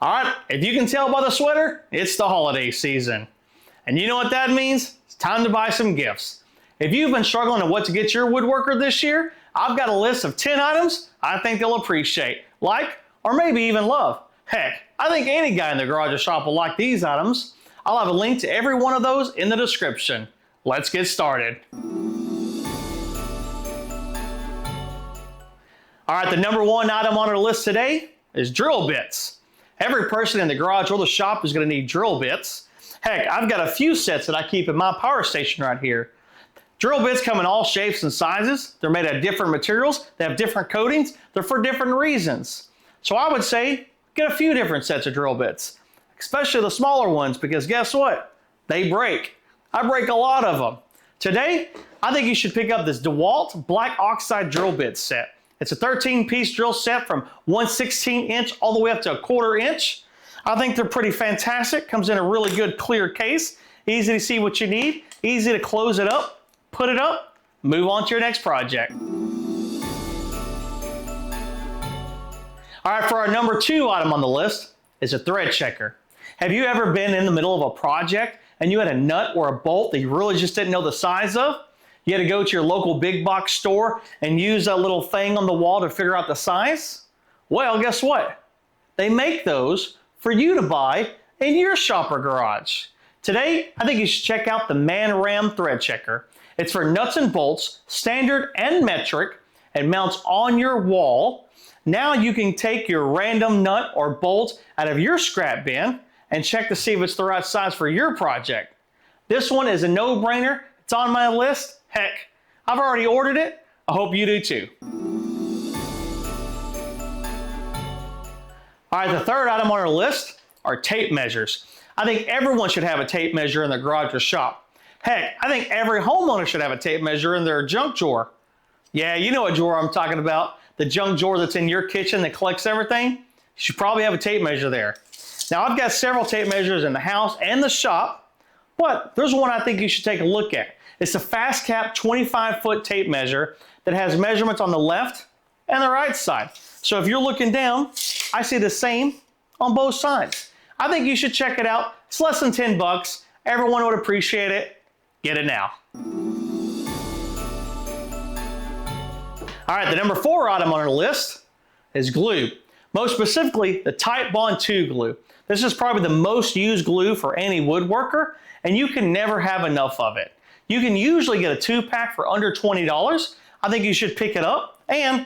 All right, if you can tell by the sweater, it's the holiday season. And you know what that means? It's time to buy some gifts. If you've been struggling on what to get your woodworker this year, I've got a list of 10 items I think they'll appreciate, like, or maybe even love. Heck, I think any guy in the garage or shop will like these items. I'll have a link to every one of those in the description. Let's get started. All right, the number one item on our list today is drill bits. Every person in the garage or the shop is going to need drill bits. Heck, I've got a few sets that I keep in my power station right here. Drill bits come in all shapes and sizes. They're made of different materials. They have different coatings. They're for different reasons. So I would say get a few different sets of drill bits, especially the smaller ones, because guess what? They break. I break a lot of them. Today, I think you should pick up this DeWalt Black Oxide drill bit set. It's a 13-piece drill set from 1/16 inch all the way up to 1/4 inch. I think they're pretty fantastic. Comes in a really good clear case. Easy to see what you need. Easy to close it up, put it up, move on to your next project. All right, for our number two item on the list is a thread checker. Have you ever been in the middle of a project and you had a nut or a bolt that you really just didn't know the size of? You had to go to your local big box store and use a little thing on the wall to figure out the size? Well, guess what? They make those for you to buy in your shop or garage. Today, I think you should check out the Man-Ram Thread Checker. It's for nuts and bolts, standard and metric, and mounts on your wall. Now you can take your random nut or bolt out of your scrap bin and check to see if it's the right size for your project. This one is a no-brainer. It's on my list. Heck, I've already ordered it. I hope you do too. All right, the third item on our list are tape measures. I think everyone should have a tape measure in their garage or shop. Heck, I think every homeowner should have a tape measure in their junk drawer. Yeah, you know what drawer I'm talking about. The junk drawer that's in your kitchen that collects everything. You should probably have a tape measure there. Now, I've got several tape measures in the house and the shop, but there's one I think you should take a look at. It's a fast cap 25-foot tape measure that has measurements on the left and the right side. So if you're looking down, I see the same on both sides. I think you should check it out. It's less than 10 bucks. Everyone would appreciate it. Get it now. All right, the number four item on our list is glue. Most specifically, the Type Bond 2 glue. This is probably the most used glue for any woodworker, and you can never have enough of it. You can usually get a 2-pack for under $20. I think you should pick it up. And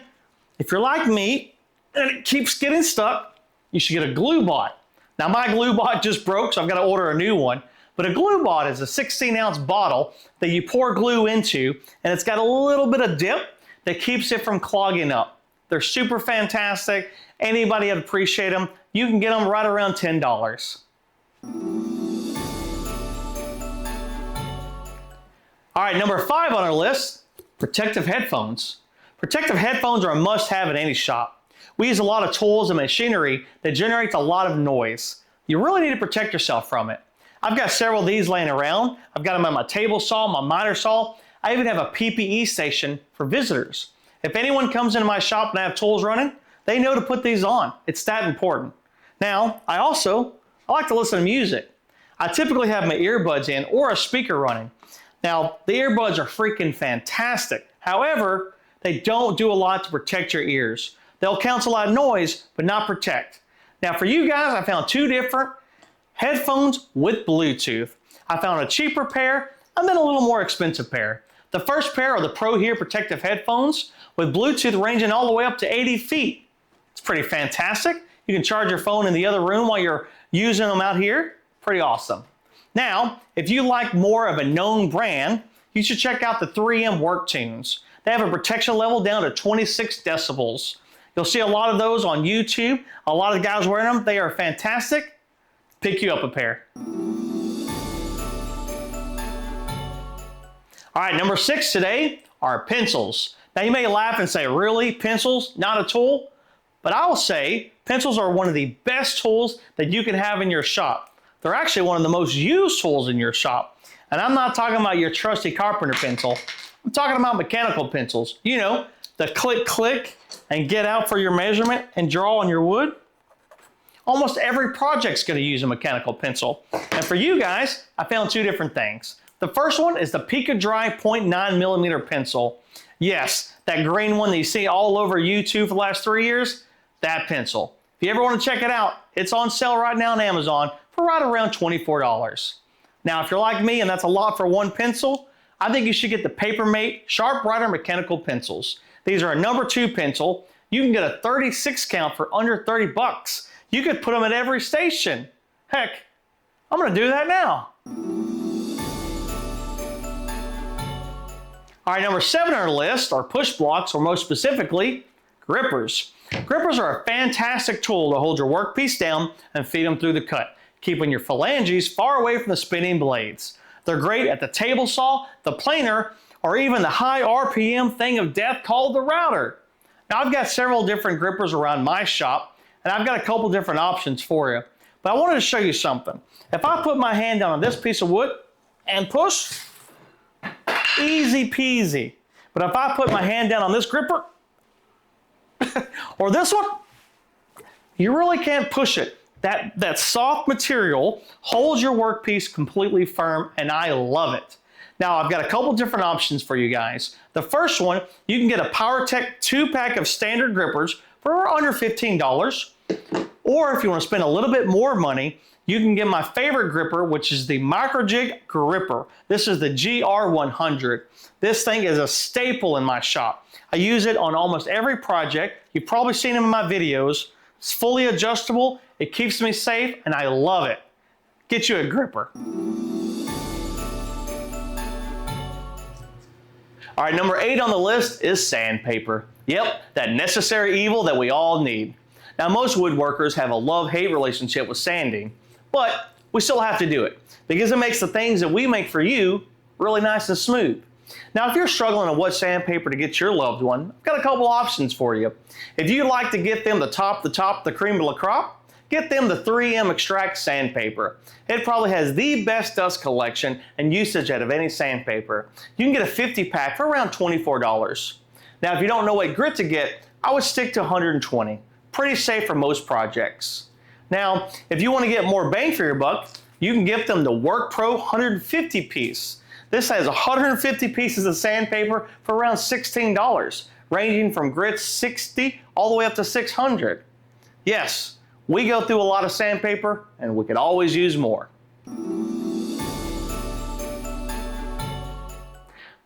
if you're like me and it keeps getting stuck, you should get a glue bot. Now my glue bot just broke, so I've got to order a new one. But a glue bot is a 16-ounce bottle that you pour glue into, and it's got a little bit of dip that keeps it from clogging up. They're super fantastic. Anybody would appreciate them. You can get them right around $10. All right, number five on our list, protective headphones. Protective headphones are a must-have in any shop. We use a lot of tools and machinery that generates a lot of noise. You really need to protect yourself from it. I've got several of these laying around. I've got them on my table saw, my miter saw. I even have a PPE station for visitors. If anyone comes into my shop and I have tools running, they know to put these on. It's that important. Now, I like to listen to music. I typically have my earbuds in or a speaker running. Now, the earbuds are freaking fantastic. However, they don't do a lot to protect your ears. They'll cancel out noise, but not protect. Now, for you guys, I found two different headphones with Bluetooth. I found a cheaper pair and then a little more expensive pair. The first pair are the Pro Hear protective headphones with Bluetooth ranging all the way up to 80 feet. It's pretty fantastic. You can charge your phone in the other room while you're using them out here. Pretty awesome. Now, if you like more of a known brand, you should check out the 3M Work Tunes. They have a protection level down to 26 decibels. You'll see a lot of those on YouTube. A lot of guys wearing them. They are fantastic. Pick you up a pair. All right, number six today are pencils. Now you may laugh and say, really, pencils, not a tool? But I will say pencils are one of the best tools that you can have in your shop. They're actually one of the most used tools in your shop. And I'm not talking about your trusty carpenter pencil. I'm talking about mechanical pencils. You know, the click, click, and get out for your measurement and draw on your wood. Almost every project's going to use a mechanical pencil. And for you guys, I found two different things. The first one is the Pika Dry 0.9mm pencil. Yes, that green one that you see all over YouTube for the last 3 years, that pencil. If you ever want to check it out, it's on sale right now on Amazon for right around $24. Now, if you're like me and that's a lot for one pencil, I think you should get the Papermate Sharp Writer Mechanical Pencils. These are a number 2 pencil. You can get a 36 count for under 30 bucks. You could put them at every station. Heck, I'm gonna do that now. All right, number 7 on our list are push blocks, or most specifically, grippers. Grippers are a fantastic tool to hold your workpiece down and feed them through the cut, keeping your phalanges far away from the spinning blades. They're great at the table saw, the planer, or even the high RPM thing of death called the router. Now, I've got several different grippers around my shop, and I've got a couple different options for you. But I wanted to show you something. If I put my hand down on this piece of wood and push, easy peasy. But if I put my hand down on this gripper, or this one, you really can't push it. That soft material holds your workpiece completely firm, and I love it. Now, I've got a couple different options for you guys. The first one, you can get a PowerTech 2-pack of standard grippers for under $15. Or if you want to spend a little bit more money, you can get my favorite gripper, which is the Microjig gripper. This is the GR100. This thing is a staple in my shop. I use it on almost every project. You've probably seen them in my videos. It's fully adjustable, it keeps me safe, and I love it. Get you a gripper. All right, number 8 on the list is sandpaper. Yep, that necessary evil that we all need. Now, most woodworkers have a love-hate relationship with sanding, but we still have to do it because it makes the things that we make for you really nice and smooth. Now, if you're struggling on what sandpaper to get your loved one, I've got a couple options for you. If you'd like to get them the cream of the crop, get them the 3M Extract sandpaper. It probably has the best dust collection and usage out of any sandpaper. You can get a 50-pack for around $24. Now, if you don't know what grit to get, I would stick to 120. Pretty safe for most projects. Now, if you want to get more bang for your buck, you can get them the WorkPro 150 piece. This has 150 pieces of sandpaper for around $16, ranging from grits 60 all the way up to 600. Yes, we go through a lot of sandpaper and we could always use more.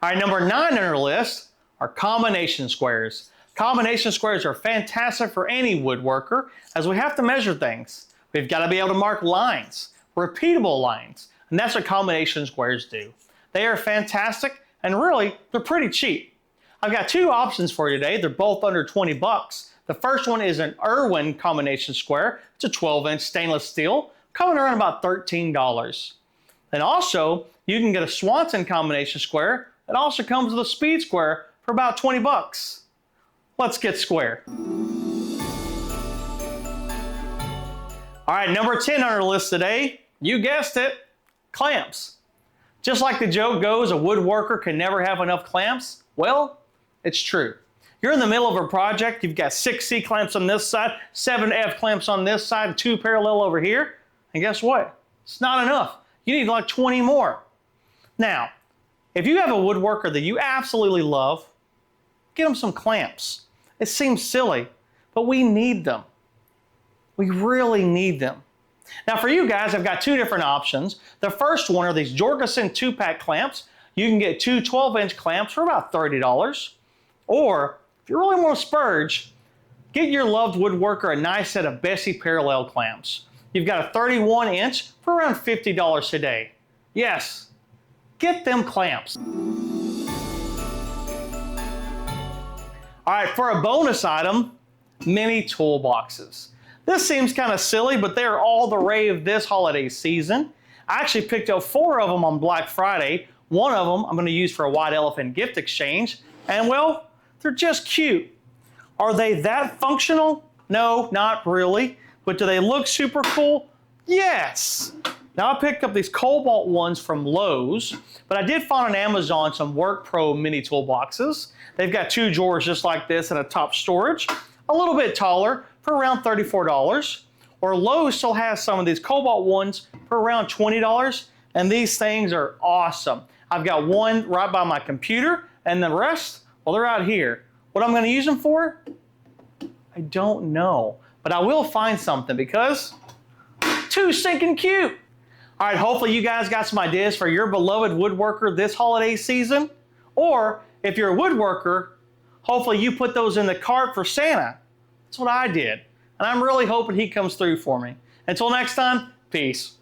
All right, number 9 on our list are combination squares. Combination squares are fantastic for any woodworker as we have to measure things. We've got to be able to mark lines, repeatable lines, and that's what combination squares do. They are fantastic, and really, they're pretty cheap. I've got 2 options for you today. They're both under 20 bucks. The first one is an Irwin combination square. It's a 12-inch stainless steel, coming around about $13. And also, you can get a Swanson combination square that also comes with a speed square for about 20 bucks. Let's get square. All right, number 10 on our list today, you guessed it, clamps. Just like the joke goes, a woodworker can never have enough clamps. Well, it's true. You're in the middle of a project, you've got 6 C clamps on this side, 7 F clamps on this side, and 2 parallel over here. And guess what? It's not enough. You need like 20 more. Now, if you have a woodworker that you absolutely love, get them some clamps. It seems silly, but we need them. We really need them. Now for you guys, I've got 2 different options. The first one are these Jorgensen 2-pack clamps. You can get 2 12-inch clamps for about $30. Or if you really want to splurge, get your loved woodworker a nice set of Bessie parallel clamps. You've got a 31-inch for around $50 today. Yes, get them clamps. All right, for a bonus item, mini toolboxes. This seems kind of silly, but they're all the rave this holiday season. I actually picked up 4 of them on Black Friday. One of them I'm going to use for a white elephant gift exchange. And well, they're just cute. Are they that functional? No, not really. But do they look super cool? Yes. Now I picked up these Cobalt ones from Lowe's, but I did find on Amazon some WorkPro mini toolboxes. They've got 2 drawers just like this and a top storage, a little bit taller for around $34. or Lowe's still has some of these cobalt ones for around $20, and these things are awesome. I've got one right by my computer, and the rest, well, they're out here. What I'm gonna use them for? I don't know, but I will find something because too stinking cute. All right, hopefully you guys got some ideas for your beloved woodworker this holiday season, or if you're a woodworker, hopefully you put those in the cart for Santa. That's what I did, and I'm really hoping he comes through for me. Until next time, peace.